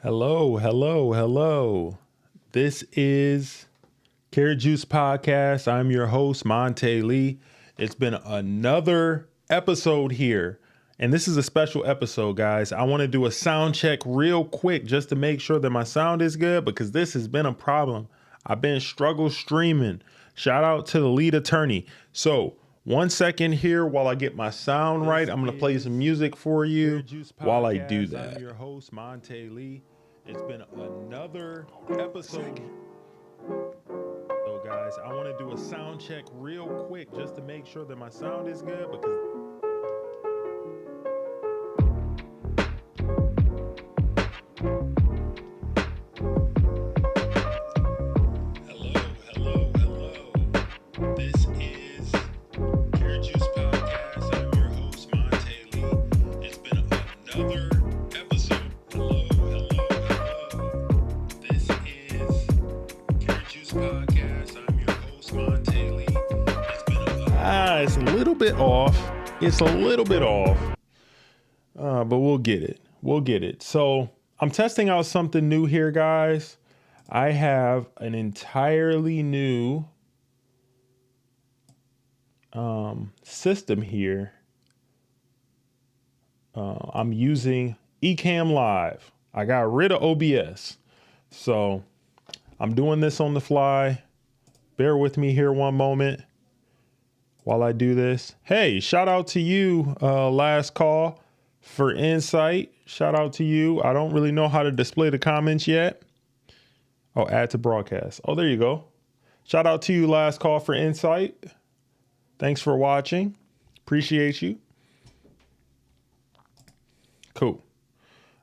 Hello, hello, hello. This is Karat Juice Podcast. I'm your host, Monte Lee. It's been another episode here, and this is a special episode, guys. I want to do a sound check real quick just to make sure that my sound is good because this has been a problem. I've been struggle streaming. Shout out to the lead attorney. So 1 second here while I get my sound right. I'm going to play some music for you while I do that. I'm your host, Monte Lee. It's been another episode. So guys, I want to do a sound check real quick just to make sure that my sound is good because it's a little bit off. It's a little bit off, but we'll get it. We'll get it. So I'm testing out something new here, guys. I have an entirely new system here. I'm using Ecamm Live. I got rid of OBS. So I'm doing this on the fly. Bear with me here one moment while I do this. Hey, shout out to you, Last Call for Insight. Shout out to you. I don't really know how to display the comments yet. Oh, add to broadcast. Oh, there you go. Shout out to you, Last Call for Insight. Thanks for watching. Appreciate you. Cool. All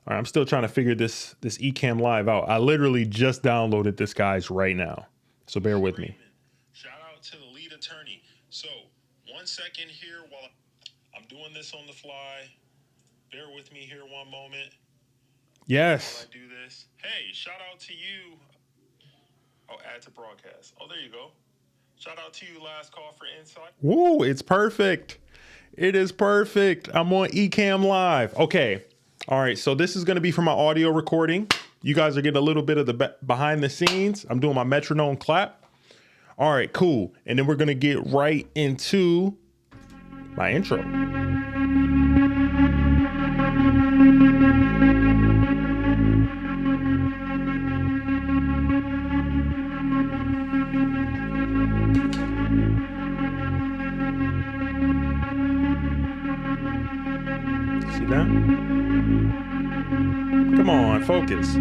right, I'm still trying to figure this Ecamm Live out. I literally just downloaded this, guys, right now. So bear with me. Shout out to the lead attorney. So 1 second here while I'm doing this on the fly. Bear with me here one moment. Yes. While I do this. Hey, shout out to you. Oh, add to broadcast. Oh, there you go. Shout out to you, Last Call for Insight. Woo, it's perfect. It is perfect. I'm on Ecamm Live. Okay. All right. So this is going to be for my audio recording. You guys are getting a little bit of the behind the scenes. I'm doing my metronome clap. All right, cool. And then we're going to get right into my intro. See that? Come on, focus.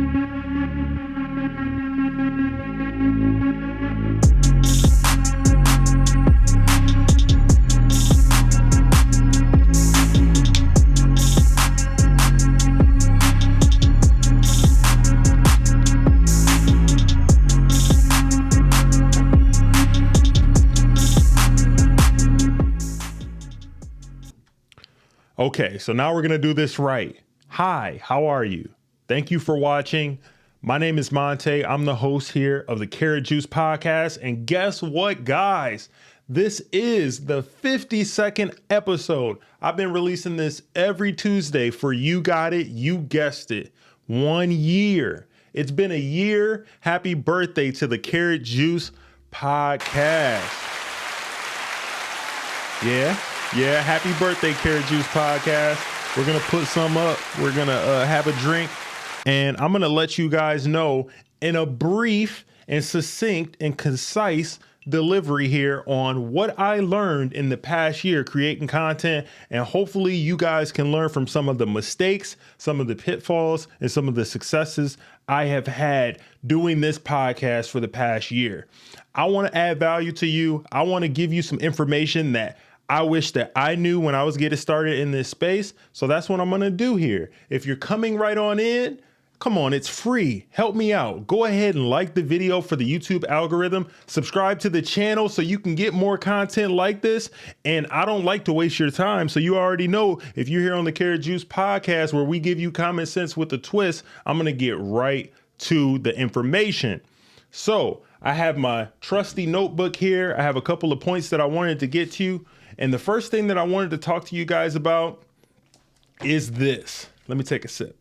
Okay, so now we're going to do this right. Hi, how are you? Thank you for watching. My name is Monte. I'm the host here of the Karat Juice Podcast. And guess what, guys? This is the 52nd episode. I've been releasing this every Tuesday for You Got It, You Guessed It. 1 year. It's been a year. Happy birthday to the Karat Juice Podcast. Yeah, happy birthday, Karat Juice Podcast. We're going to put some up. We're going to have a drink. And I'm going to let you guys know in a brief and succinct and concise delivery here on what I learned in the past year creating content. And hopefully you guys can learn from some of the mistakes, some of the pitfalls, and some of the successes I have had doing this podcast for the past year. I want to add value to you. I want to give you some information that I wish that I knew when I was getting started in this space. So that's what I'm going to do here. If you're coming right on in, come on, it's free. Help me out. Go ahead and like the video for the YouTube algorithm. Subscribe to the channel so you can get more content like this. And I don't like to waste your time. So you already know if you're here on the Karat Juice Podcast where we give you common sense with a twist, I'm going to get right to the information. So I have my trusty notebook here. I have a couple of points that I wanted to get to. And the first thing that I wanted to talk to you guys about is this. Let me take a sip.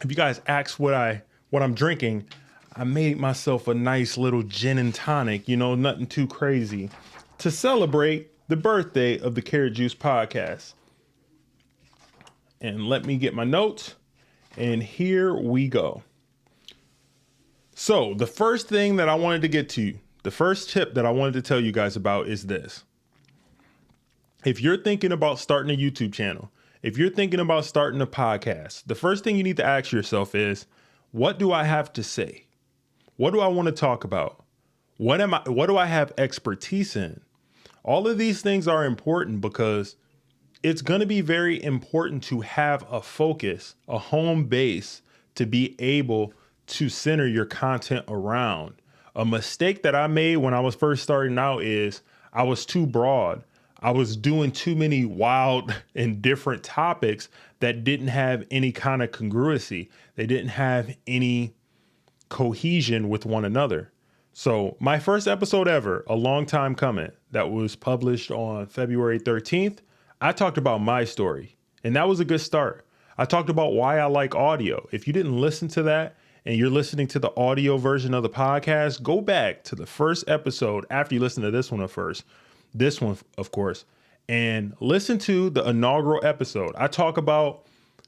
if you guys ask what I'm drinking, I made myself a nice little gin and tonic, nothing too crazy, to celebrate the birthday of the Karat Juice Podcast. And let me get my notes, and here we go. So the first thing that I wanted to get to, the first tip that I wanted to tell you guys about is this. If you're thinking about starting a YouTube channel, if you're thinking about starting a podcast, the first thing you need to ask yourself is, what do I have to say? What do I want to talk about? What do I have expertise in? All of these things are important because it's going to be very important to have a focus, a home base to be able to center your content around. A mistake that I made when I was first starting out is I was too broad. I was doing too many wild and different topics that didn't have any kind of congruency. They didn't have any cohesion with one another. So my first episode ever, a long time coming, that was published on February 13th, I talked about my story, and that was a good start. I talked about why I like audio. If you didn't listen to that and you're listening to the audio version of the podcast, go back to the first episode after you listen to this one first. This one, of course, and listen to the inaugural episode. I talk about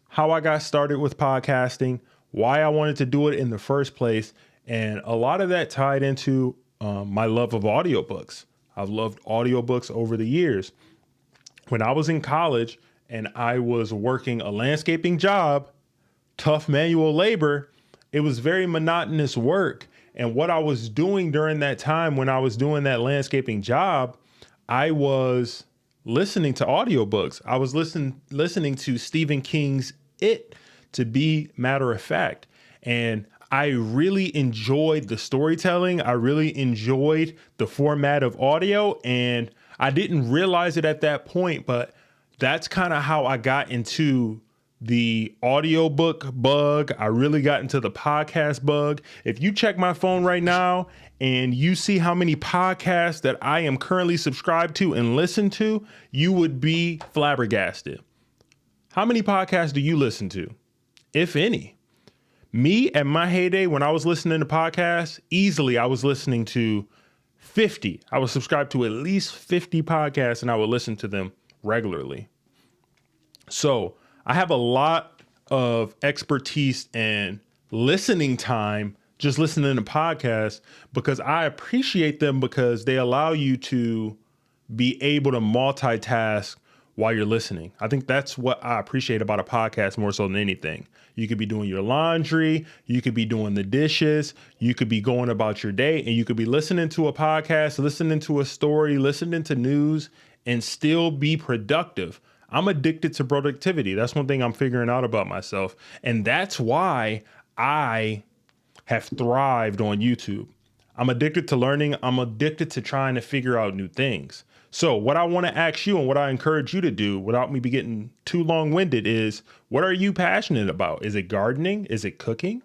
how I got started with podcasting, why I wanted to do it in the first place. And a lot of that tied into my love of audiobooks. I've loved audiobooks over the years. When I was in college and I was working a landscaping job, tough manual labor, it was very monotonous work. And what I was doing during that time when I was doing that landscaping job, I was listening to audiobooks. I was listening to Stephen King's It, to be matter of fact. And I really enjoyed the storytelling. I really enjoyed the format of audio. And I didn't realize it at that point, but that's kind of how I got into the audiobook bug. I really got into the podcast bug. If you check my phone right now and you see how many podcasts that I am currently subscribed to and listen to, you would be flabbergasted. How many podcasts do you listen to, if any? Me, at my heyday, when I was listening to podcasts, easily I was listening to 50. I was subscribed to at least 50 podcasts, and I would listen to them regularly. So I have a lot of expertise and listening time just listening to podcasts because I appreciate them because they allow you to be able to multitask while you're listening. I think that's what I appreciate about a podcast more so than anything. You could be doing your laundry, you could be doing the dishes, you could be going about your day, and you could be listening to a podcast, listening to a story, listening to news, and still be productive. I'm addicted to productivity. That's one thing I'm figuring out about myself. And that's why I have thrived on YouTube. I'm addicted to learning. I'm addicted to trying to figure out new things. So what I want to ask you and what I encourage you to do without me be getting too long-winded is, what are you passionate about? Is it gardening? Is it cooking?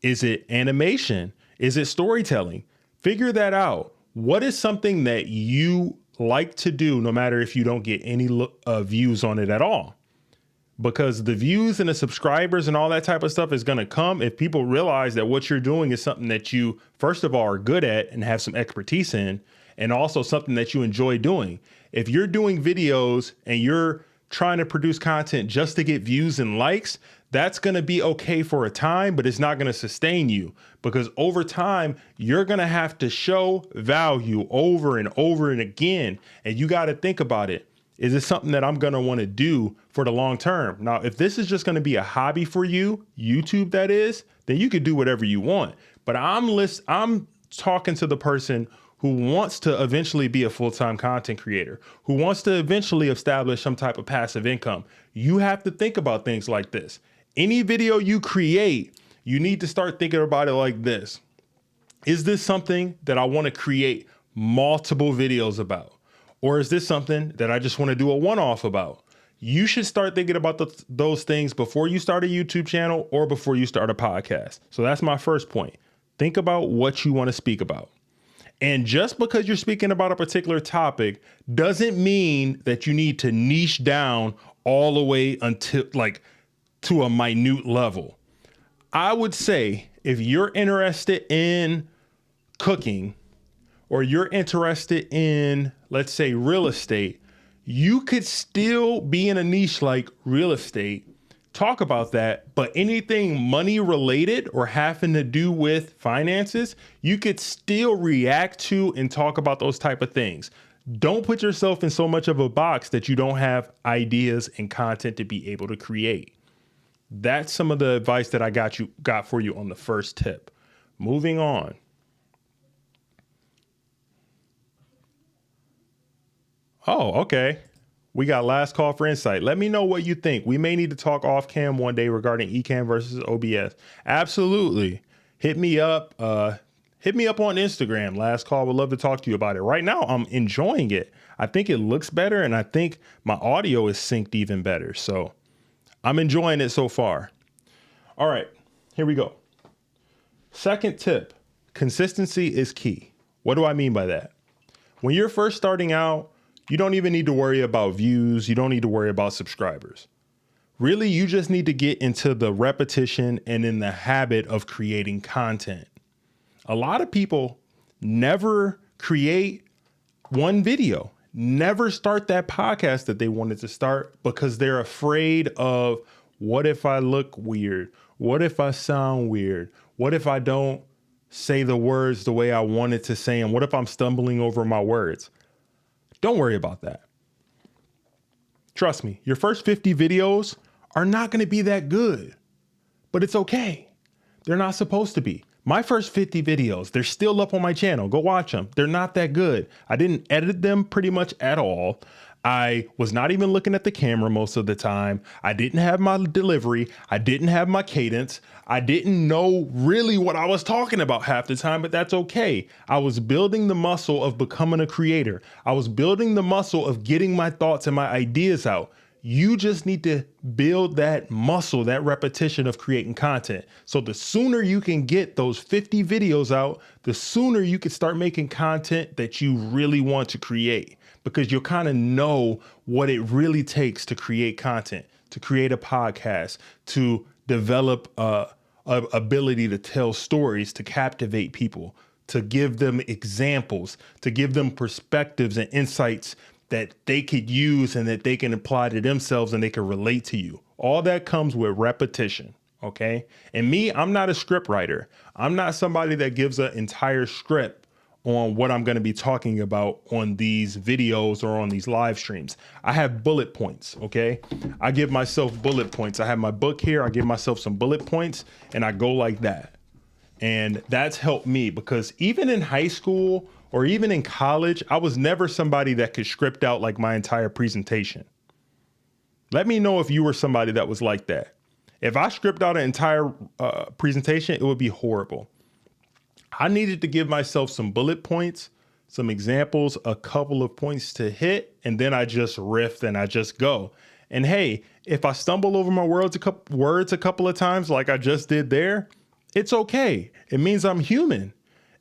Is it animation? Is it storytelling? Figure that out. What is something that you like to do no matter if you don't get any views on it at all? Because the views and the subscribers and all that type of stuff is going to come if people realize that what you're doing is something that you, first of all, are good at and have some expertise in, and also something that you enjoy doing. If you're doing videos and you're trying to produce content just to get views and likes, that's going to be okay for a time, but it's not going to sustain you, because over time, you're going to have to show value over and over and again. And you got to think about it. Is it something that I'm going to want to do for the long term? Now, if this is just going to be a hobby for you, YouTube that is, then you could do whatever you want. But I'm talking to the person who wants to eventually be a full-time content creator, who wants to eventually establish some type of passive income. You have to think about things like this. Any video you create, you need to start thinking about it like this. Is this something that I want to create multiple videos about? Or is this something that I just want to do a one-off about? You should start thinking about those things before you start a YouTube channel or before you start a podcast. So that's my first point. Think about what you want to speak about. And just because you're speaking about a particular topic doesn't mean that you need to niche down all the way until to a minute level. I would say if you're interested in cooking or you're interested in, let's say, real estate, you could still be in a niche like real estate, talk about that, but anything money related or having to do with finances, you could still react to and talk about those type of things. Don't put yourself in so much of a box that you don't have ideas and content to be able to create. That's some of the advice that I got for you on the first tip. Moving on. Oh, okay. We got last call for insight. Let me know what you think. We may need to talk off cam one day regarding Ecamm versus OBS. Absolutely. Hit me up. Hit me up on Instagram. Last call. Would love to talk to you about it. Right now, I'm enjoying it. I think it looks better, and I think my audio is synced even better. So I'm enjoying it so far. All right, here we go. Second tip, consistency is key. What do I mean by that? When you're first starting out, you don't even need to worry about views. You don't need to worry about subscribers. Really, you just need to get into the repetition and in the habit of creating content. A lot of people never create one video, never start that podcast that they wanted to start because they're afraid of, what if I look weird? What if I sound weird? What if I don't say the words the way I wanted to say them? What if I'm stumbling over my words? Don't worry about that. Trust me, your first 50 videos are not going to be that good, but it's okay. They're not supposed to be. My first 50 videos, they're still up on my channel. Go watch them. They're not that good. I didn't edit them pretty much at all. I was not even looking at the camera most of the time. I didn't have my delivery. I didn't have my cadence. I didn't know really what I was talking about half the time, but that's okay. I was building the muscle of becoming a creator. I was building the muscle of getting my thoughts and my ideas out. You just need to build that muscle, that repetition of creating content. So the sooner you can get those 50 videos out, the sooner you can start making content that you really want to create, because you'll kind of know what it really takes to create content, to create a podcast, to develop a ability to tell stories, to captivate people, to give them examples, to give them perspectives and insights that they could use and that they can apply to themselves and they can relate to you. All that comes with repetition, okay? And me, I'm not a script writer. I'm not somebody that gives an entire script on what I'm going to be talking about on these videos or on these live streams. I have bullet points, okay? I give myself bullet points. I have my book here. I give myself some bullet points and I go like that. And that's helped me because even in high school or even in college, I was never somebody that could script out like my entire presentation. Let me know if you were somebody that was like that. If I script out an entire presentation, it would be horrible. I needed to give myself some bullet points, some examples, a couple of points to hit, and then I just riff and I just go. And hey, if I stumble over my words a couple of times like I just did there, it's okay. It means I'm human.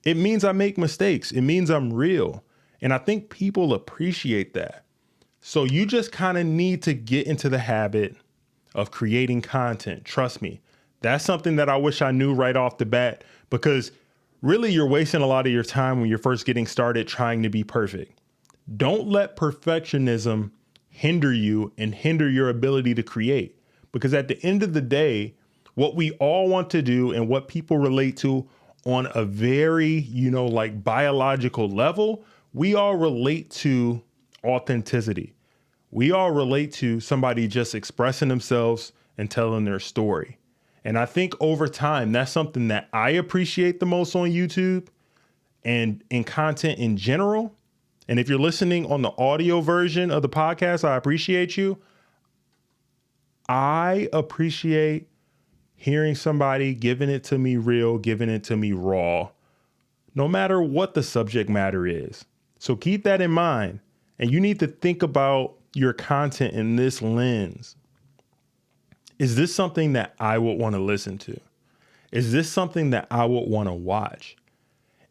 It means I make mistakes. It means I'm real. And I think people appreciate that. So you just kind of need to get into the habit of creating content. Trust me, that's something that I wish I knew right off the bat, because really you're wasting a lot of your time when you're first getting started trying to be perfect. Don't let perfectionism hinder you and hinder your ability to create, because at the end of the day, what we all want to do and what people relate to on a very, like biological level, we all relate to authenticity. We all relate to somebody just expressing themselves and telling their story. And I think over time, that's something that I appreciate the most on YouTube and in content in general. And if you're listening on the audio version of the podcast, I appreciate you. I appreciate hearing somebody giving it to me real, giving it to me raw, no matter what the subject matter is. So keep that in mind. And you need to think about your content in this lens. Is this something that I would want to listen to? Is this something that I would want to watch?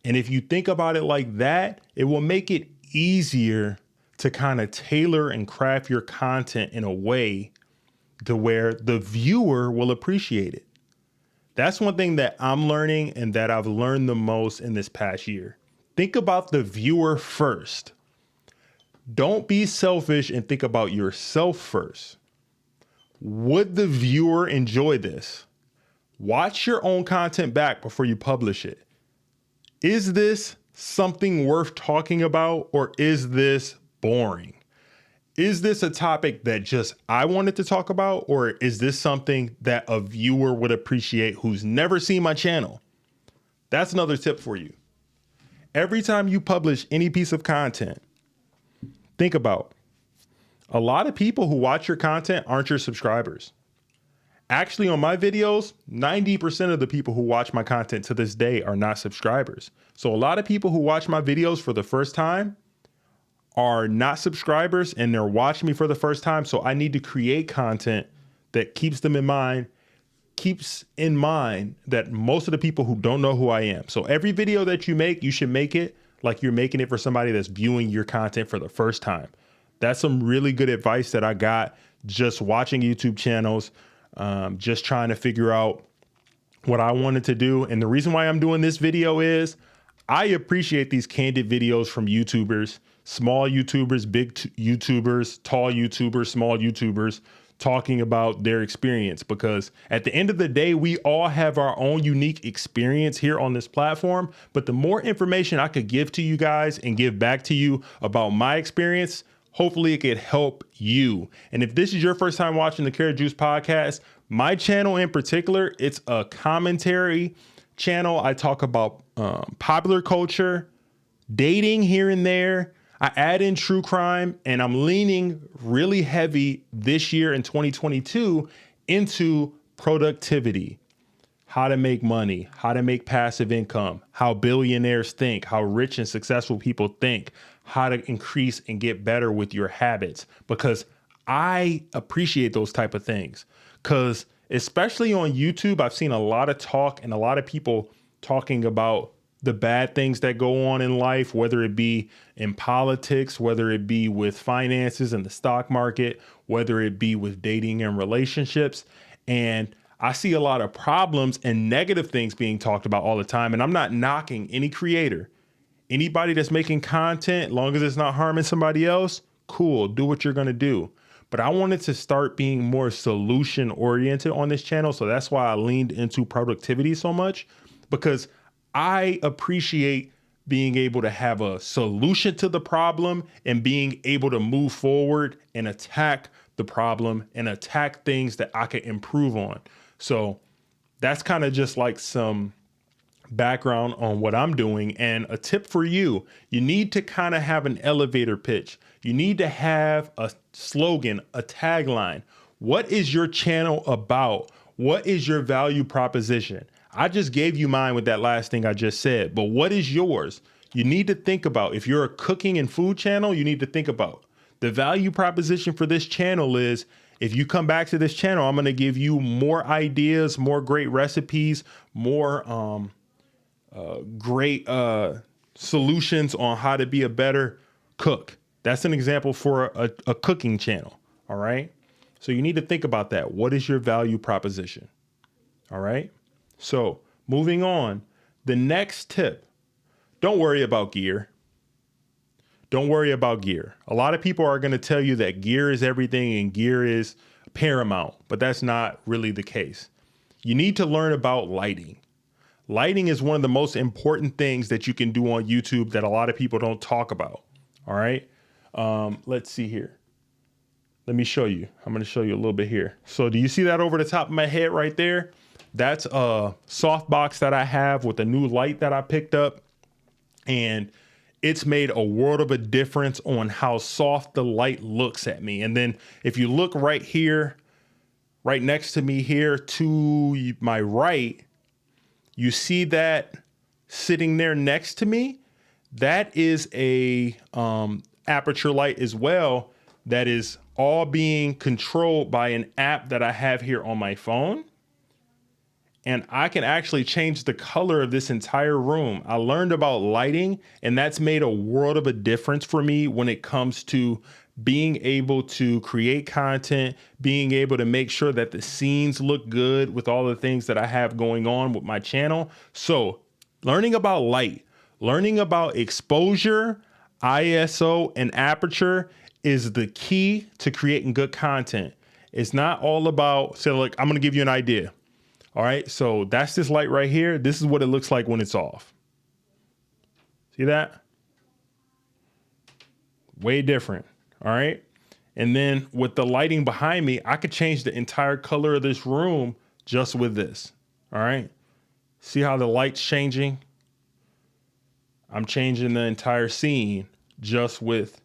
And if you think about it like that, it will make it easier to kind of tailor and craft your content in a way to where the viewer will appreciate it. That's one thing that I'm learning and that I've learned the most in this past year. Think about the viewer first. Don't be selfish and think about yourself first. Would the viewer enjoy this? Watch your own content back before you publish it. Is this something worth talking about, or is this boring? Is this a topic that just I wanted to talk about, or is this something that a viewer would appreciate who's never seen my channel? That's another tip for you. Every time you publish any piece of content, think about a lot of people who watch your content aren't your subscribers. Actually, on my videos, 90% of the people who watch my content to this day are not subscribers. So a lot of people who watch my videos for the first time are not subscribers, and they're watching me for the first time. So I need to create content that keeps in mind that most of the people who don't know who I am. So every video that you make, you should make it like you're making it for somebody that's viewing your content for the first time. That's some really good advice that I got just watching YouTube channels, just trying to figure out what I wanted to do. And the reason why I'm doing this video is I appreciate these candid videos from YouTubers, small YouTubers, big YouTubers, tall YouTubers, small YouTubers, talking about their experience, because at the end of the day, we all have our own unique experience here on this platform. But the more information I could give to you guys and give back to you about my experience, hopefully it could help you. And if this is your first time watching the Karat Juice Podcast, my channel in particular, it's a commentary channel. I talk about popular culture, dating here and there. I add in true crime, and I'm leaning really heavy this year in 2022 into productivity, how to make money, how to make passive income, how billionaires think, how rich and successful people think, how to increase and get better with your habits, because I appreciate those type of things. Because especially on YouTube, I've seen a lot of talk and a lot of people talking about the bad things that go on in life, whether it be in politics, whether it be with finances and the stock market, whether it be with dating and relationships. And I see a lot of problems and negative things being talked about all the time. And I'm not knocking any creator, anybody that's making content, long as it's not harming somebody else, cool, do what you're going to do. But I wanted to start being more solution oriented on this channel. So that's why I leaned into productivity so much, because I appreciate being able to have a solution to the problem and being able to move forward and attack the problem and attack things that I can improve on. So that's kind of just like some background on what I'm doing. And a tip for you, you need to kind of have an elevator pitch. You need to have a slogan, a tagline. What is your channel about? What is your value proposition? I just gave you mine with that last thing I just said, but what is yours? You need to think about, if you're a cooking and food channel, you need to think about the value proposition for this channel is, if you come back to this channel, I'm going to give you more ideas, more great recipes, more great solutions on how to be a better cook. That's an example for a cooking channel. All right. So you need to think about that. What is your value proposition? All right. So moving on, the next tip, don't worry about gear. Don't worry about gear. A lot of people are going to tell you that gear is everything and gear is paramount, but that's not really the case. You need to learn about lighting. Lighting is one of the most important things that you can do on YouTube that a lot of people don't talk about. All right. Let's see here. Let me show you. I'm going to show you a little bit here. So do you see that over the top of my head right there? That's a softbox that I have with a new light that I picked up, and it's made a world of a difference on how soft the light looks at me. And then if you look right here, right next to me here to my right, you see that sitting there next to me, that is a aperture light as well. That is all being controlled by an app that I have here on my phone. And I can actually change the color of this entire room. I learned about lighting, and that's made a world of a difference for me when it comes to being able to create content, being able to make sure that the scenes look good with all the things that I have going on with my channel. So learning about light, learning about exposure, ISO, and aperture is the key to creating good content. It's not all about, so like, I'm going to give you an idea. All right. So that's this light right here. This is what it looks like when it's off. See that? Way different. All right. And then with the lighting behind me, I could change the entire color of this room just with this. All right. See how the light's changing? I'm changing the entire scene just with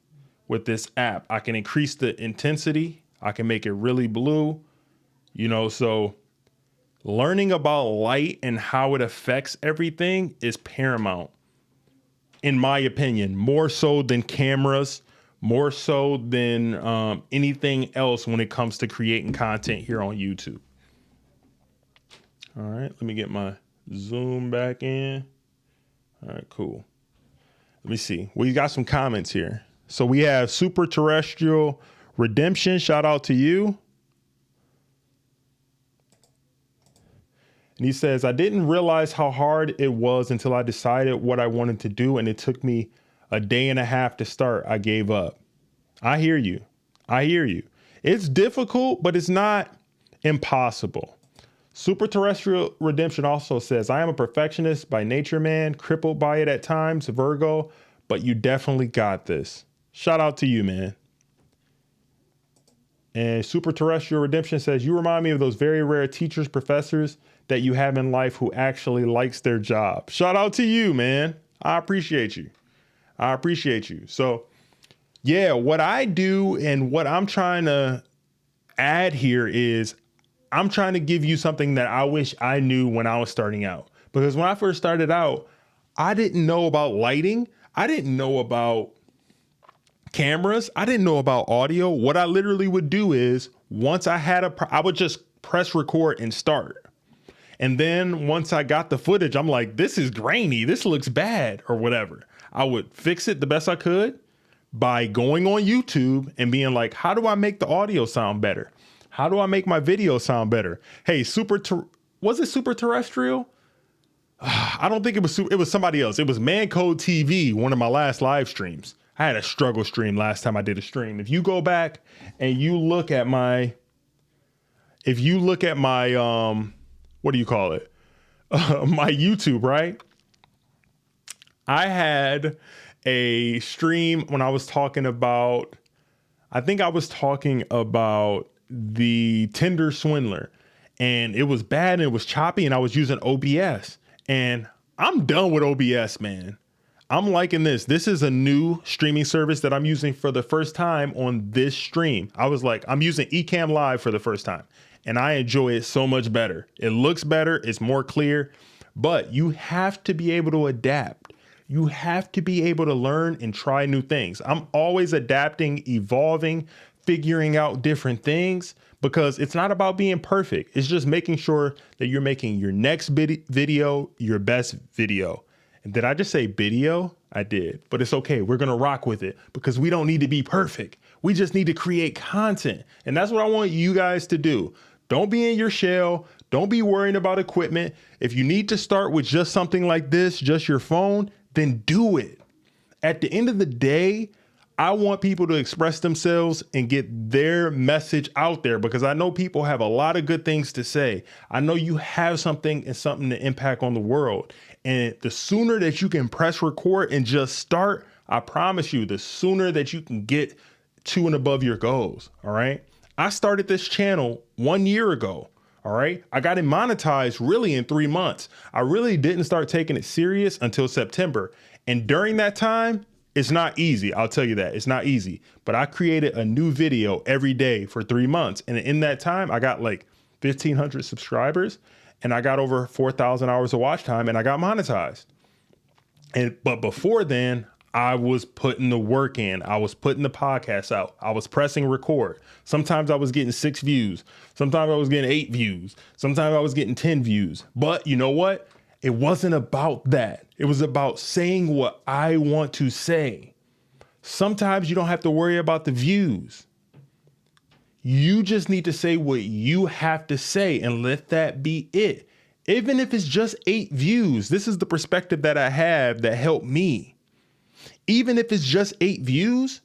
this app. I can increase the intensity. I can make it really blue, you know, so learning about light and how it affects everything is paramount, in my opinion, more so than cameras, more so than anything else when it comes to creating content here on YouTube. All right, let me get my zoom back in. All right, cool. Let me see. We got some comments here. So we have Super Terrestrial Redemption. Shout out to you. And he says, I didn't realize how hard it was until I decided what I wanted to do. And it took me a day and a half to start. I gave up. I hear you. I hear you. It's difficult, but it's not impossible. Super Terrestrial Redemption also says, I am a perfectionist by nature, man, crippled by it at times, Virgo, but you definitely got this. Shout out to you, man. And Super Terrestrial Redemption says, you remind me of those very rare teachers, professors that you have in life who actually likes their job. Shout out to you, man. I appreciate you. I appreciate you. So yeah, what I do and what I'm trying to add here is I'm trying to give you something that I wish I knew when I was starting out. Because when I first started out, I didn't know about lighting. I didn't know about cameras. I didn't know about audio. What I literally would do is once I had I would just press record and start. And then once I got the footage, I'm like, this is grainy. This looks bad or whatever. I would fix it the best I could by going on YouTube and being like, how do I make the audio sound better? How do I make my video sound better? Hey, was it Super Terrestrial? I don't think it was. It was somebody else. It was Man Code TV, one of my last live streams. I had a struggle stream last time I did a stream. If you go back and you look at my, what do you call it? My YouTube, right? I had a stream when I was talking about, the Tinder swindler, and it was bad and it was choppy and I was using OBS, and I'm done with OBS, man. I'm liking this. This is a new streaming service that I'm using for the first time on this stream. I was like, I'm using Ecamm Live for the first time and I enjoy it so much better. It looks better. It's more clear, but you have to be able to adapt. You have to be able to learn and try new things. I'm always adapting, evolving, figuring out different things, because it's not about being perfect. It's just making sure that you're making your next video your best video. And did I just say video? I did, but it's okay. We're going to rock with it because we don't need to be perfect. We just need to create content. And that's what I want you guys to do. Don't be in your shell. Don't be worrying about equipment. If you need to start with just something like this, just your phone, then do it. At the end of the day, I want people to express themselves and get their message out there, because I know people have a lot of good things to say. I know you have something to impact on the world. And the sooner that you can press record and just start, I promise you, the sooner that you can get to and above your goals. All right. I started this channel 1 year ago. All right. I got it monetized really in 3 months. I really didn't start taking it serious until September. And during that time, it's not easy. I'll tell you that. It's not easy. But I created a new video every day for 3 months. And in that time, I got like 1,500 subscribers and I got over 4,000 hours of watch time and I got monetized. But before then, I was putting the work in. I was putting the podcast out. I was pressing record. Sometimes I was getting 6 views. Sometimes I was getting 8 views. Sometimes I was getting 10 views. But you know what? It wasn't about that. It was about saying what I want to say. Sometimes you don't have to worry about the views. You just need to say what you have to say and let that be it. Even if it's just 8 views, this is the perspective that I have that helped me. Even if it's just 8 views,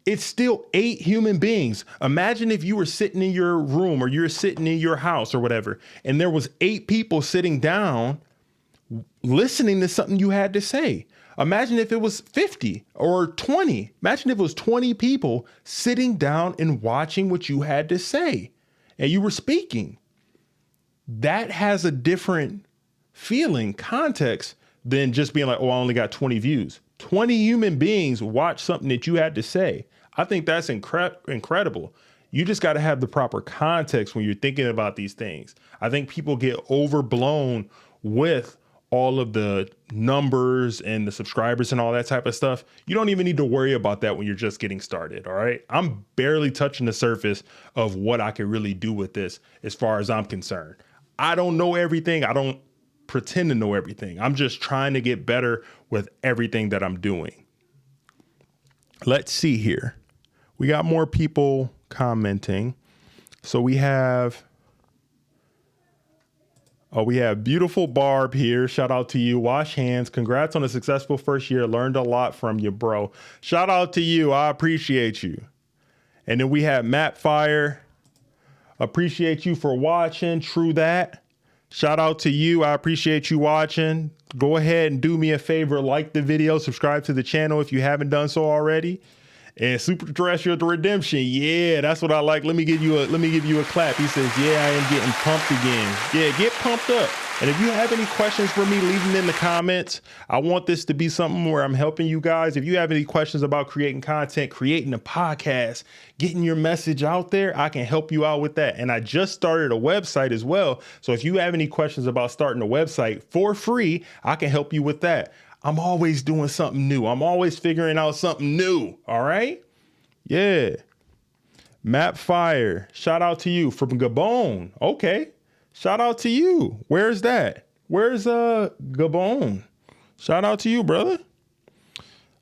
it's still 8 human beings. Imagine if you were sitting in your room or you're sitting in your house or whatever, and there was 8 people sitting down listening to something you had to say. Imagine if it was 50 or 20. Imagine if it was 20 people sitting down and watching what you had to say and you were speaking. That has a different feeling, context than just being like, oh, I only got 20 views. 20 human beings watch something that you had to say. I think that's incredible. You just got to have the proper context when you're thinking about these things. I think people get overblown with all of the numbers and the subscribers and all that type of stuff. You don't even need to worry about that when you're just getting started. All right. I'm barely touching the surface of what I can really do with this as far as I'm concerned. I don't know everything. I don't pretend to know everything. I'm just trying to get better with everything that I'm doing. Let's see here. We got more people commenting. So we have beautiful Barb here. Shout out to you. Wash hands. Congrats on a successful first year. Learned a lot from you, bro. Shout out to you. I appreciate you. And then we have Matt Fire. Appreciate you for watching. True that. Shout out to you. I appreciate you watching. Go ahead and do me a favor. Like the video. Subscribe to the channel if you haven't done so already. And Super Terrestrial to Redemption. Yeah, that's what I like. Let me give you a clap. He says, yeah, I am getting pumped again. Yeah, get pumped up. And if you have any questions for me, leave them in the comments. I want this to be something where I'm helping you guys. If you have any questions about creating content, creating a podcast, getting your message out there, I can help you out with that. And I just started a website as well. So if you have any questions about starting a website for free, I can help you with that. I'm always doing something new. I'm always figuring out something new. All right. Yeah. Map Fire. Shout out to you from Gabon. Okay. Shout out to you. Where's that? Where's Gabon? Shout out to you, brother.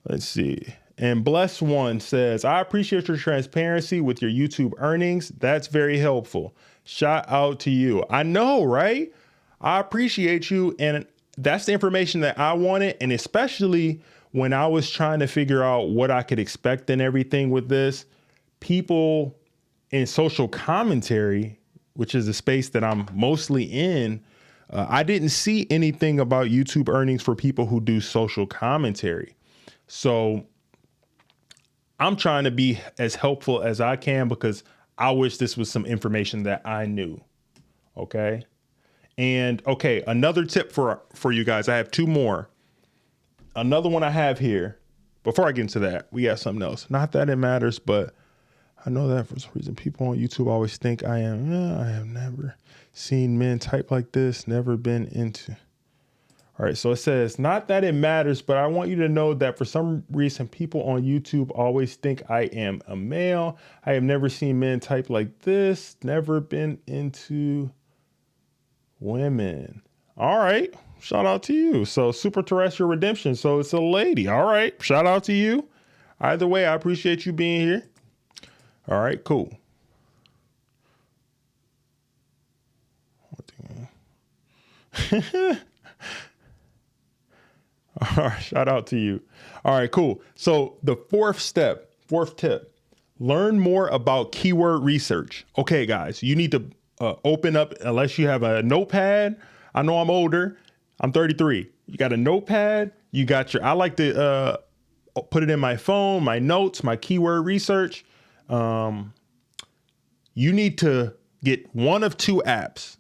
Let's see. And Bless One says, I appreciate your transparency with your YouTube earnings. That's very helpful. Shout out to you. I know, right? I appreciate you. And that's the information that I wanted. And especially when I was trying to figure out what I could expect and everything with this, people in social commentary, which is the space that I'm mostly in, I didn't see anything about YouTube earnings for people who do social commentary. So I'm trying to be as helpful as I can because I wish this was some information that I knew. Okay. And okay, another tip for you guys. I have 2 more. Another one I have here. Before I get into that, we got something else. Not that it matters, but I know that for some reason people on YouTube always think I have never seen men type like this, never been into. All right, so it says, not that it matters, but I want you to know that for some reason people on YouTube always think I am a male. I have never seen men type like this, never been into women. All right. Shout out to you. So Super Terrestrial Redemption. So it's a lady. All right. Shout out to you. Either way, I appreciate you being here. All right, cool. All right. Shout out to you. All right, cool. So the fourth tip, learn more about keyword research. Okay, guys, you need to open up, unless you have a notepad. I know I'm older. I'm 33. You got a notepad. You got I like to put it in my phone, my notes, my keyword research. You need to get one of 2 apps.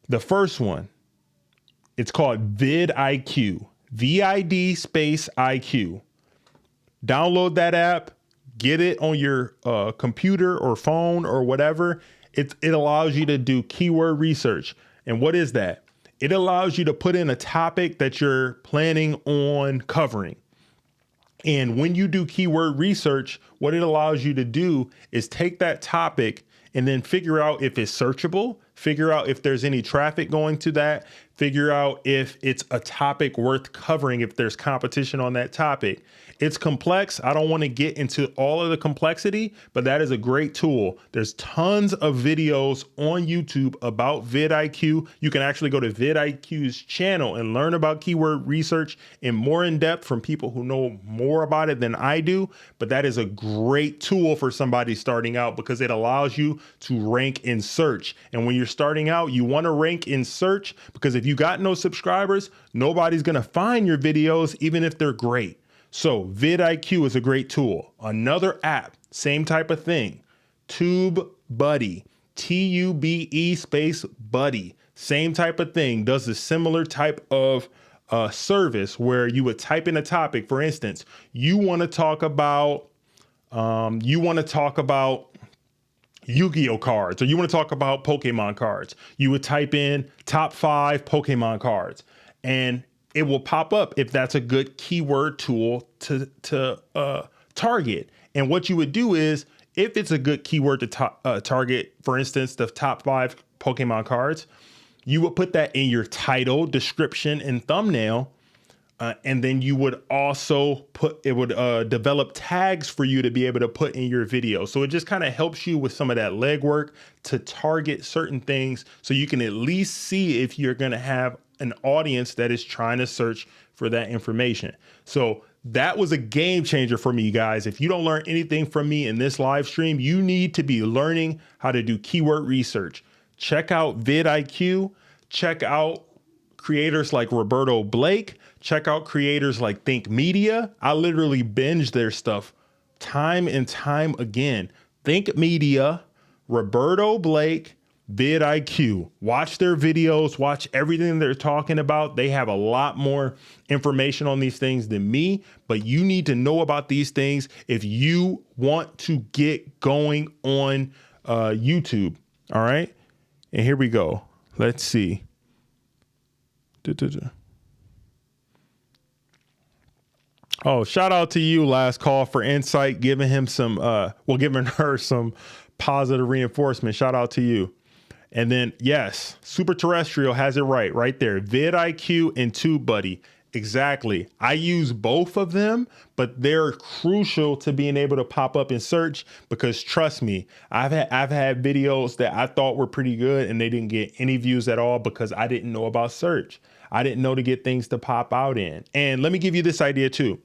The first one, it's called Vid Iq, VID space IQ. Download that app, get it on your computer or phone or whatever. It allows you to do keyword research. And what is that? It allows you to put in a topic that you're planning on covering. And when you do keyword research, what it allows you to do is take that topic and then figure out if it's searchable, figure out if there's any traffic going to that, figure out if it's a topic worth covering, if there's competition on that topic. It's complex. I don't want to get into all of the complexity, but that is a great tool. There's tons of videos on YouTube about vidIQ. You can actually go to vidIQ's channel and learn about keyword research in more in depth from people who know more about it than I do. But that is a great tool for somebody starting out because it allows you to rank in search. And when you're starting out, you want to rank in search because if you got no subscribers, nobody's going to find your videos, even if they're great. So vidIQ is a great tool. Another app, same type of thing. TubeBuddy, TUBE space buddy, same type of thing. Does a similar type of service where you would type in a topic. For instance, you want to talk about Yu-Gi-Oh cards, or you want to talk about Pokemon cards. You would type in top 5 Pokemon cards, and it will pop up if that's a good keyword tool to target. And what you would do is, if it's a good keyword to target, for instance, the top 5 Pokemon cards, you would put that in your title, description, and thumbnail. And then you would also develop tags for you to be able to put in your video. So it just kind of helps you with some of that legwork to target certain things so you can at least see if you're going to have an audience that is trying to search for that information. So that was a game changer for me, guys. If you don't learn anything from me in this live stream, you need to be learning how to do keyword research. Check out vidIQ. Check out creators like Roberto Blake. Check out creators like Think Media. I literally binge their stuff time and time again. Think Media, Roberto Blake, vidIQ. Watch their videos, watch everything they're talking about. They have a lot more information on these things than me, but you need to know about these things if you want to get going on YouTube. All right. And here we go. Let's see. Oh, shout out to you, Last Call for Insight, giving her some positive reinforcement. Shout out to you. And then, yes, Super Terrestrial has it right there. vidIQ and TubeBuddy. Exactly. I use both of them, but they're crucial to being able to pop up in search because trust me, I've had videos that I thought were pretty good and they didn't get any views at all because I didn't know about search. I didn't know to get things to pop out in. And let me give you this idea too.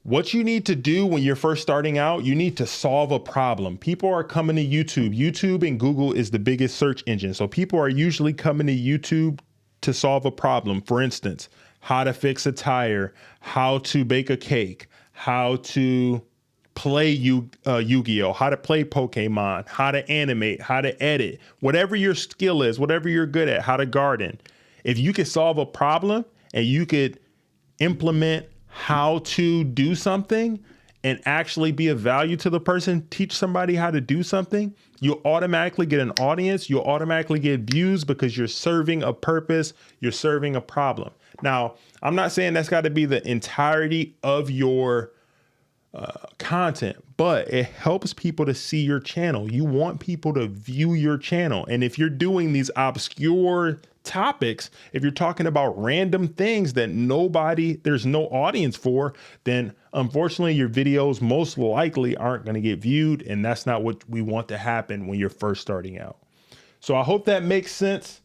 What you need to do when you're first starting out, you need to solve a problem. People are coming to YouTube. YouTube and Google is the biggest search engine. So people are usually coming to YouTube to solve a problem. For instance, how to fix a tire, how to bake a cake, how to play Yu-Gi-Oh, how to play Pokemon, how to animate, how to edit, whatever your skill is, whatever you're good at, how to garden. If you could solve a problem and you could implement how to do something and actually be of value to the person, teach somebody how to do something, you'll automatically get an audience. You'll automatically get views because you're serving a purpose. You're serving a problem. Now, I'm not saying that's got to be the entirety of your content, but it helps people to see your channel. You want people to view your channel. And if you're doing these obscure topics, if you're talking about random things that there's no audience for, then unfortunately your videos most likely aren't going to get viewed. And that's not what we want to happen when you're first starting out. So I hope that makes sense.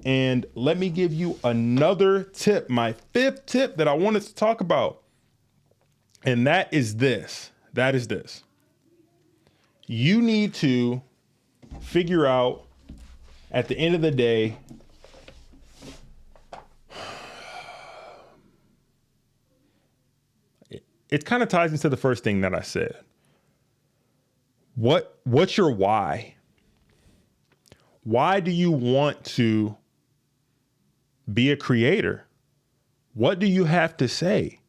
And let me give you another tip, my 5th tip that I wanted to talk about. And that is this. You need to figure out at the end of the day, it kind of ties into the first thing that I said. What's your why? Why do you want to be a creator? What do you have to say?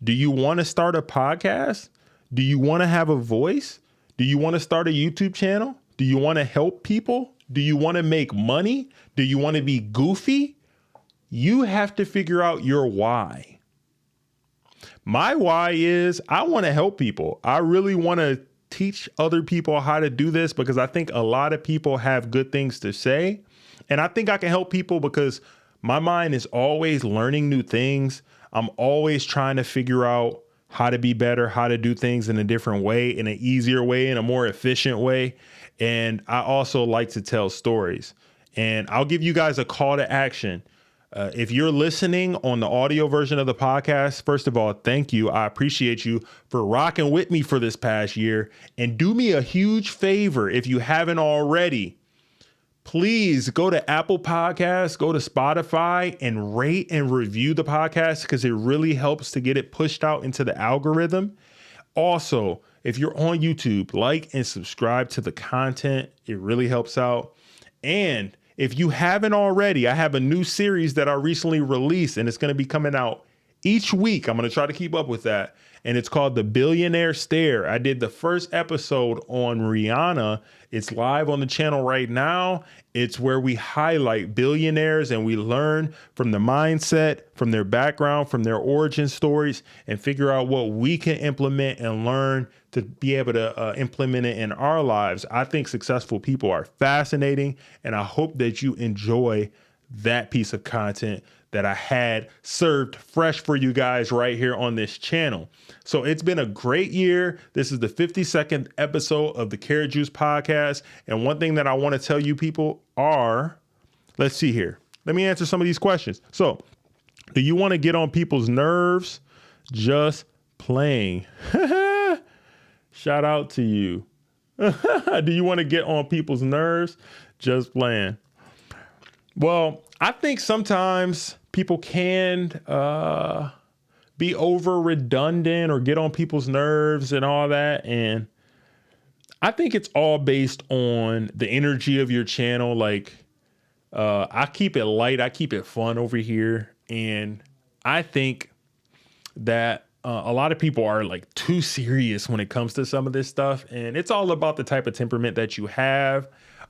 Do you want to start a podcast? Do you want to have a voice? Do you want to start a YouTube channel? Do you want to help people? Do you want to make money? Do you want to be goofy? You have to figure out your why. My why is I want to help people. I really want to teach other people how to do this because I think a lot of people have good things to say. And I think I can help people because my mind is always learning new things. I'm always trying to figure out how to be better, how to do things in a different way, in an easier way, in a more efficient way. And I also like to tell stories. And I'll give you guys a call to action. If you're listening on the audio version of the podcast, first of all, thank you. I appreciate you for rocking with me for this past year. And do me a huge favor if you haven't already. Please go to Apple Podcasts, go to Spotify, and rate and review the podcast because it really helps to get it pushed out into the algorithm. Also, if you're on YouTube, like and subscribe to the content. It really helps out. And if you haven't already, I have a new series that I recently released, and it's going to be coming out each week. I'm going to try to keep up with that. And it's called the Billionaire Stare. I did the first episode on Rihanna. It's live on the channel right now. It's where we highlight billionaires and we learn from the mindset, from their background, from their origin stories, and figure out what we can implement and learn to be able to implement it in our lives. I think successful people are fascinating, and I hope that you enjoy that piece of content that I had served fresh for you guys right here on this channel. So it's been a great year. This is the 52nd episode of the Karat Juice Podcast. And one thing that I want to tell you people are, let's see here. Let me answer some of these questions. So, do you want to get on people's nerves? Just playing. Shout out to you. Do you want to get on people's nerves? Just playing. Well, I think sometimes people can be over redundant or get on people's nerves and all that. And I think it's all based on the energy of your channel. Like, I keep it light. I keep it fun over here. And I think that a lot of people are like too serious when it comes to some of this stuff. And it's all about the type of temperament that you have.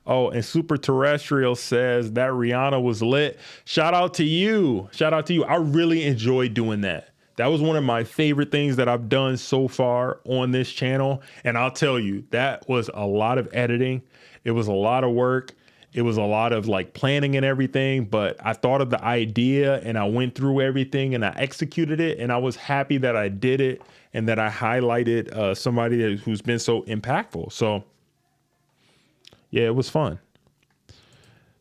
Oh, and Super Terrestrial says that Rihanna was lit. Shout out to you. Shout out to you. I really enjoyed doing that. That was one of my favorite things that I've done so far on this channel. And I'll tell you, that was a lot of editing. It was a lot of work. It was a lot of like planning and everything. But I thought of the idea and I went through everything and I executed it. And I was happy that I did it and that I highlighted somebody who's been so impactful. So yeah, it was fun.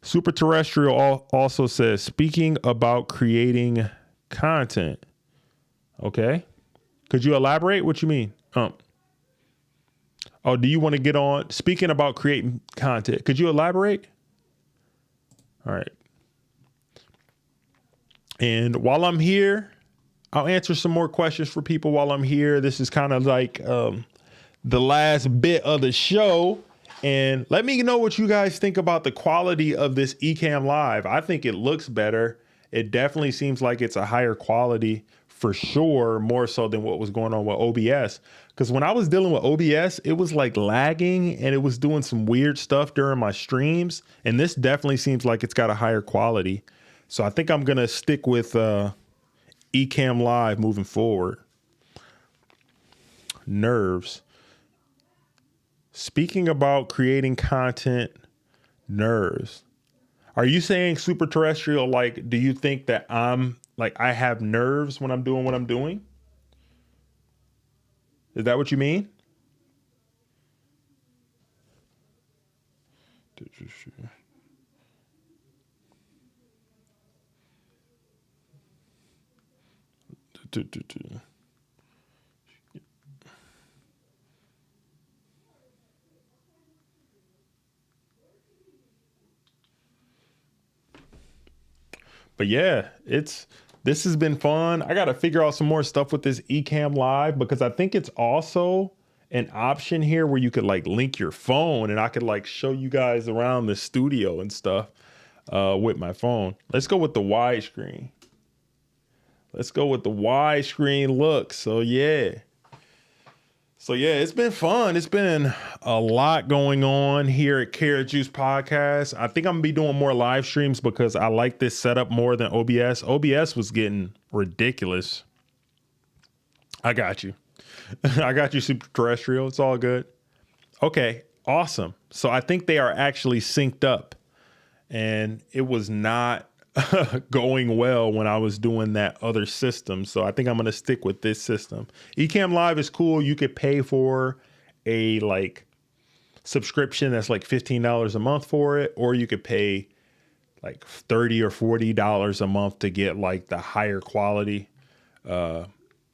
Super Terrestrial also says, speaking about creating content. Okay. Could you elaborate? What you mean? Oh, do you want to get on speaking about creating content? Could you elaborate? All right. And while I'm here, I'll answer some more questions for people while I'm here. This is kind of like the last bit of the show. And let me know what you guys think about the quality of this Ecamm Live. I think it looks better. It definitely seems like it's a higher quality for sure, more so than what was going on with OBS. Because when I was dealing with OBS, it was like lagging and it was doing some weird stuff during my streams. And this definitely seems like it's got a higher quality. So I think I'm going to stick with Ecamm Live moving forward. Nerves. Speaking about creating content, nerves. Are you saying Super Terrestrial, like, do you think that I have nerves when I'm doing what I'm doing? Is that what you mean? But yeah, this has been fun. I got to figure out some more stuff with this Ecamm Live because I think it's also an option here where you could like link your phone and I could like show you guys around the studio and stuff with my phone. Let's go with the widescreen. Let's go with the widescreen look. So yeah, it's been fun. It's been a lot going on here at Karat Juice Podcast. I think I'm gonna be doing more live streams because I like this setup more than OBS. OBS was getting ridiculous. I got you. I got you, Super Terrestrial. It's all good. Okay, awesome. So I think they are actually synced up. and it was not going well when I was doing that other system. So I think I'm going to stick with this system. Ecamm Live is cool. You could pay for a like subscription that's like $15 a month for it, or you could pay like $30 or $40 a month to get like the higher quality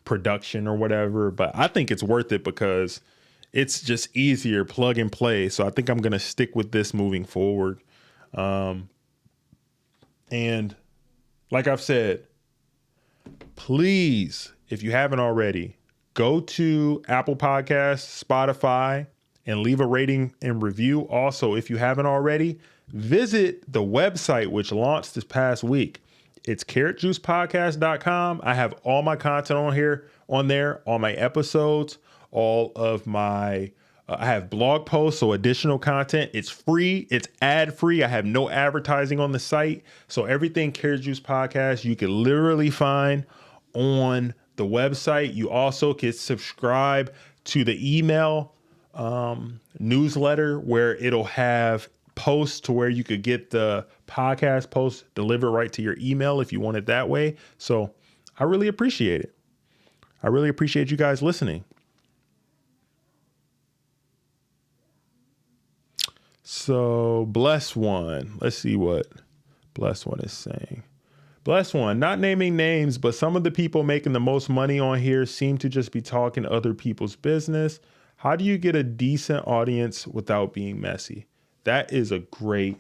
production or whatever. But I think it's worth it because it's just easier, plug and play. So I think I'm going to stick with this moving forward. And like I've said, please, if you haven't already, go to Apple Podcasts, Spotify, and leave a rating and review. Also, if you haven't already, visit the website, which launched this past week. It's karatjuicepodcast.com. I have all my content on there, all my episodes, all of my I have blog posts, so additional content. It's free. It's ad free. I have no advertising on the site. So everything Karat Juice Podcast, you can literally find on the website. You also can subscribe to the email newsletter where it'll have posts to where you could get the podcast posts delivered right to your email if you want it that way. So I really appreciate it. I really appreciate you guys listening. So Bless One, let's see what Bless One is saying. Bless One, not naming names, but some of the people making the most money on here seem to just be talking other people's business. How do you get a decent audience without being messy? That is a great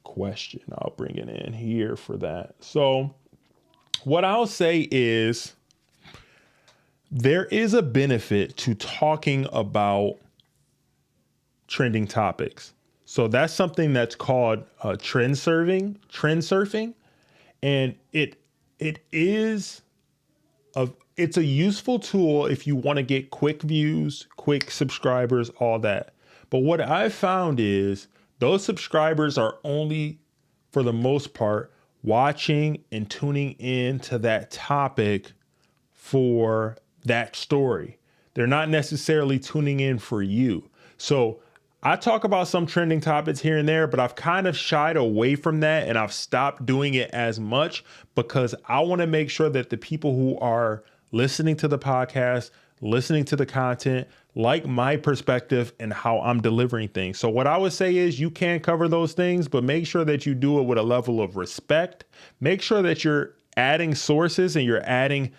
question. I'll bring it in here for that. So what I'll say is there is a benefit to talking about trending topics. So that's something that's called trend surfing. And it's a useful tool if you want to get quick views, quick subscribers, all that. But what I've found is those subscribers are only, for the most part, watching and tuning in to that topic for that story. They're not necessarily tuning in for you. So I talk about some trending topics here and there, but I've kind of shied away from that and I've stopped doing it as much because I want to make sure that the people who are listening to the podcast, listening to the content, like my perspective and how I'm delivering things. So what I would say is you can cover those things, but make sure that you do it with a level of respect. Make sure that you're adding sources and you're adding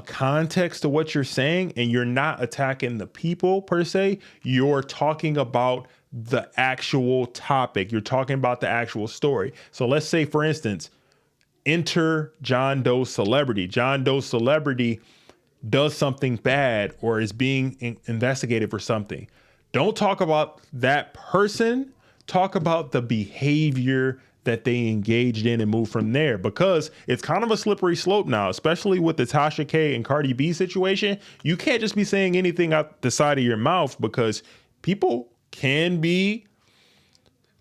context to what you're saying, and you're not attacking the people per se. You're talking about the actual topic. You're talking about the actual story. So let's say, for instance, enter John Doe celebrity. John Doe celebrity does something bad or is being investigated for something. Don't talk about that person. Talk about the behavior that they engaged in and move from there, because it's kind of a slippery slope now, especially with the Tasha K and Cardi B situation. You can't just be saying anything out the side of your mouth because people can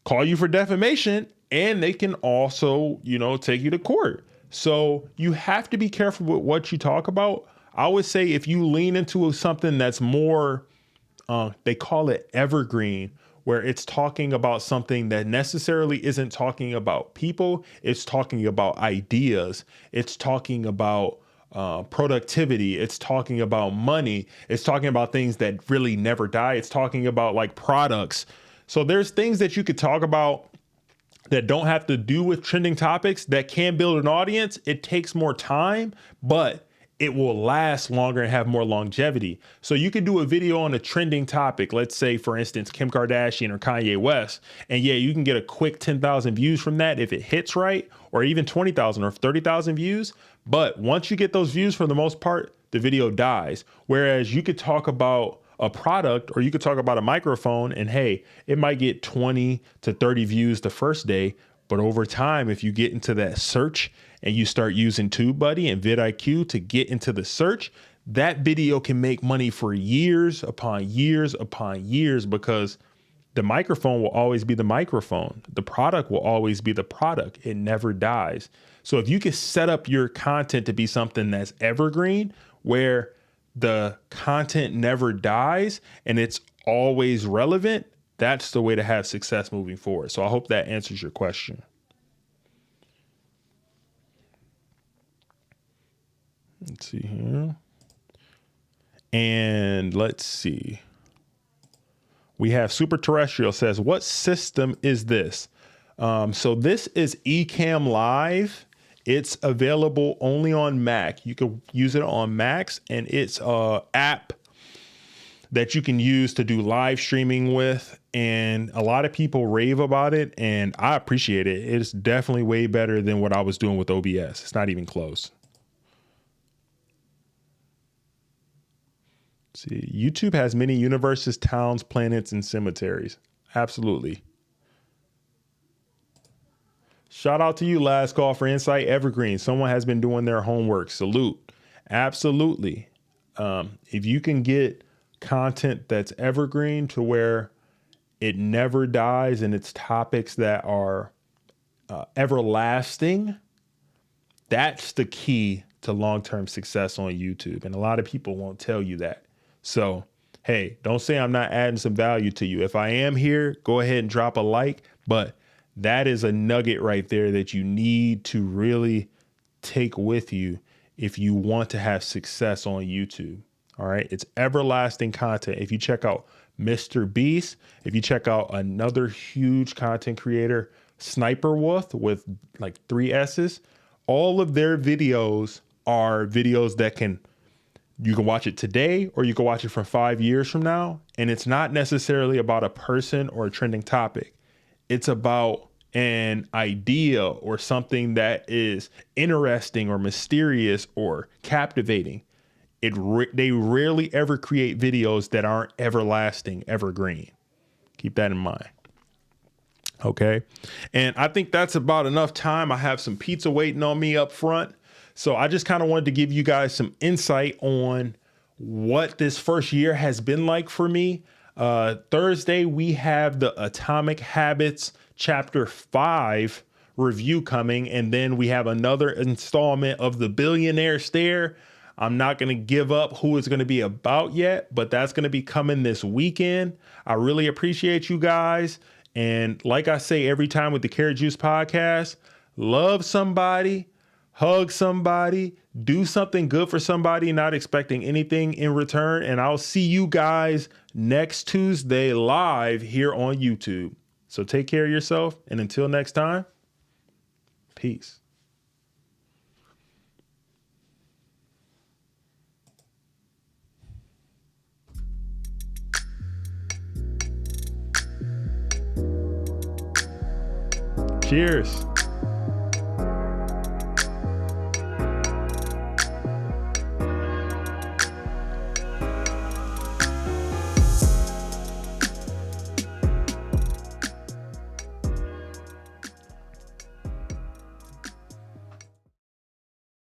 call you for defamation and they can also, take you to court. So you have to be careful with what you talk about. I would say if you lean into something that's more, they call it evergreen, where it's talking about something that necessarily isn't talking about people. It's talking about ideas. It's talking about productivity. It's talking about money. It's talking about things that really never die. It's talking about like products. So there's things that you could talk about that don't have to do with trending topics that can build an audience. It takes more time, but it will last longer and have more longevity. So you could do a video on a trending topic. Let's say, for instance, Kim Kardashian or Kanye West. And yeah, you can get a quick 10,000 views from that if it hits right, or even 20,000 or 30,000 views. But once you get those views, for the most part, the video dies. Whereas you could talk about a product, or you could talk about a microphone, and hey, it might get 20 to 30 views the first day. But over time, if you get into that search and you start using TubeBuddy and Vid Iq to get into the search, that video can make money for years upon years upon years, because the microphone will always be the microphone. The product will always be the product. It never dies. So if you can set up your content to be something that's evergreen, where the content never dies and it's always relevant, that's the way to have success moving forward. So I hope that answers your question. Let's see here. And let's see. We have Super Terrestrial says, what system is this? So this is Ecamm Live. It's available only on Mac. You can use it on Macs, and it's a app that you can use to do live streaming with. And a lot of people rave about it, and I appreciate it. It's definitely way better than what I was doing with OBS. It's not even close. See, YouTube has many universes, towns, planets, and cemeteries. Absolutely. Shout out to you, Last Call for Insight Evergreen. Someone has been doing their homework. Salute. Absolutely. If you can get content that's evergreen to where it never dies and it's topics that are everlasting, that's the key to long-term success on YouTube. And a lot of people won't tell you that. So, hey, don't say I'm not adding some value to you. If I am here, go ahead and drop a like, but that is a nugget right there that you need to really take with you if you want to have success on YouTube. All right. It's everlasting content. If you check out Mr. Beast, if you check out another huge content creator, Sniper Wolf with like 3 S's, all of their videos are videos that you can watch it today or you can watch it from 5 years from now. And it's not necessarily about a person or a trending topic. It's about an idea or something that is interesting or mysterious or captivating. They rarely ever create videos that aren't everlasting, evergreen. Keep that in mind. Okay. And I think that's about enough time. I have some pizza waiting on me up front. So I just kind of wanted to give you guys some insight on what this first year has been like for me. Thursday, we have the Atomic Habits Chapter 5 review coming. And then we have another installment of the Billionaire Stare. I'm not going to give up who it's going to be about yet, but that's going to be coming this weekend. I really appreciate you guys. And like I say every time with the Karat Juice Podcast, love somebody, hug somebody, do something good for somebody, not expecting anything in return. And I'll see you guys next Tuesday live here on YouTube. So take care of yourself. And until next time, peace. Cheers.